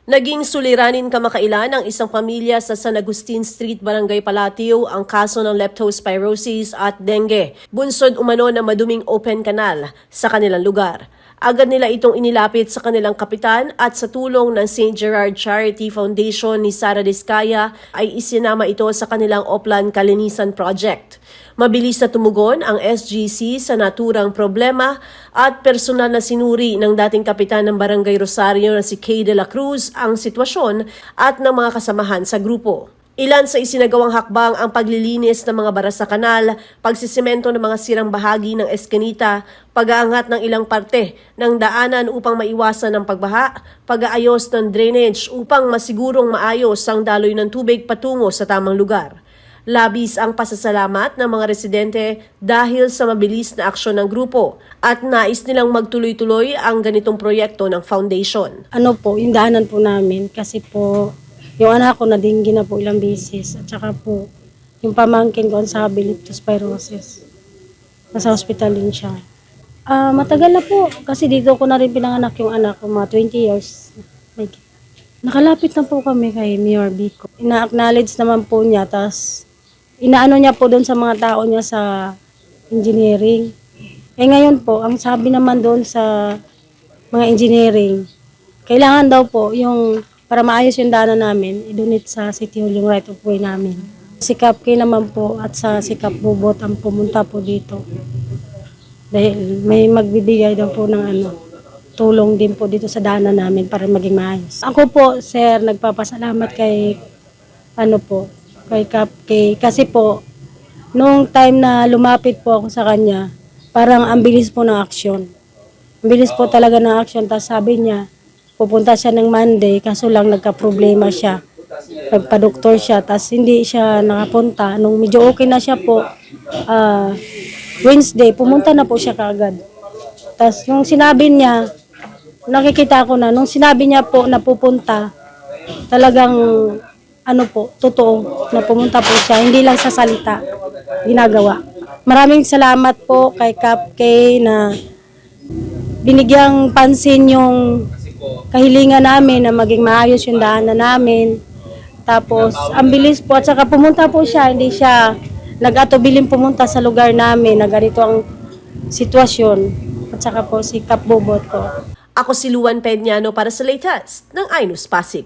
Naging suliranin kamakailan ng isang pamilya sa San Agustin Street, Barangay Palatio ang kaso ng leptospirosis at dengue. Bunsod umano na maduming open canal sa kanilang lugar. Agad nila itong inilapit sa kanilang kapitan at sa tulong ng St. Gerard Charity Foundation ni Sara Diskaya ay isinama ito sa kanilang Oplan Kalinisan Project. Mabilis na tumugon ang SGC sa naturang problema at personal na sinuri ng dating kapitan ng Barangay Rosario na si Kay de la Cruz ang sitwasyon at ng mga kasamahan sa grupo. Ilan sa isinagawang hakbang ang paglilinis ng mga bara sa kanal, pagsisemento ng mga sirang bahagi ng eskinita, pag-aangat ng ilang parte ng daanan upang maiwasan ng pagbaha, pag-aayos ng drainage upang masigurong maayos ang daloy ng tubig patungo sa tamang lugar. Labis ang pasasalamat ng mga residente dahil sa mabilis na aksyon ng grupo at nais nilang magtuloy-tuloy ang ganitong proyekto ng foundation. Yung daanan po namin kasi po yung anak ko nadinggi na po ilang beses at saka po yung pamangkin ko sa leptospirosis. Nasa hospital din siya. Matagal na po kasi dito ko na rin pinanganak yung anak ko, mga 20 years. Nakalapit na po kami kay Mayor Bico. Ina-acknowledge naman po niya, tas inaano niya po doon sa mga tao niya sa engineering. Ngayon po, ang sabi naman doon sa mga engineering, kailangan daw po yung para maayos yung daanan namin, i-donate sa City Hall yung right of way namin. Si Kapke naman po at sa si Kap Bubot ang pumunta po dito. Dahil may magbibigay daw po ng tulong din po dito sa daanan namin para maging maayos. Ako po, sir, nagpapasalamat kay kay Kapke. Kasi po, nung time na lumapit po ako sa kanya, parang ang bilis po ng aksyon. Ang bilis po talaga ng aksyon. Tapos sabi niya, pupunta siya ng Monday, kaso lang nagka-problema siya. Nagpa-doktor siya, tapos hindi siya nakapunta. Nung medyo okay na siya po, Wednesday, pumunta na po siya kaagad. Tapos nung sinabi niya, nakikita ko na, nung sinabi niya po na pupunta, talagang totoo na pumunta po siya. Hindi lang sa salita, ginagawa. Maraming salamat po kay Kapke na binigyang pansin yung kahilingan namin na maging maayos yung daanan namin. Tapos, ang bilis po. At saka pumunta po siya, hindi siya nag-atubiling pumunta sa lugar namin na ganito ang sitwasyon. At saka po si Kap Bubot ko. Ako si Luan Peñano para sa latest ng iNews Pasig.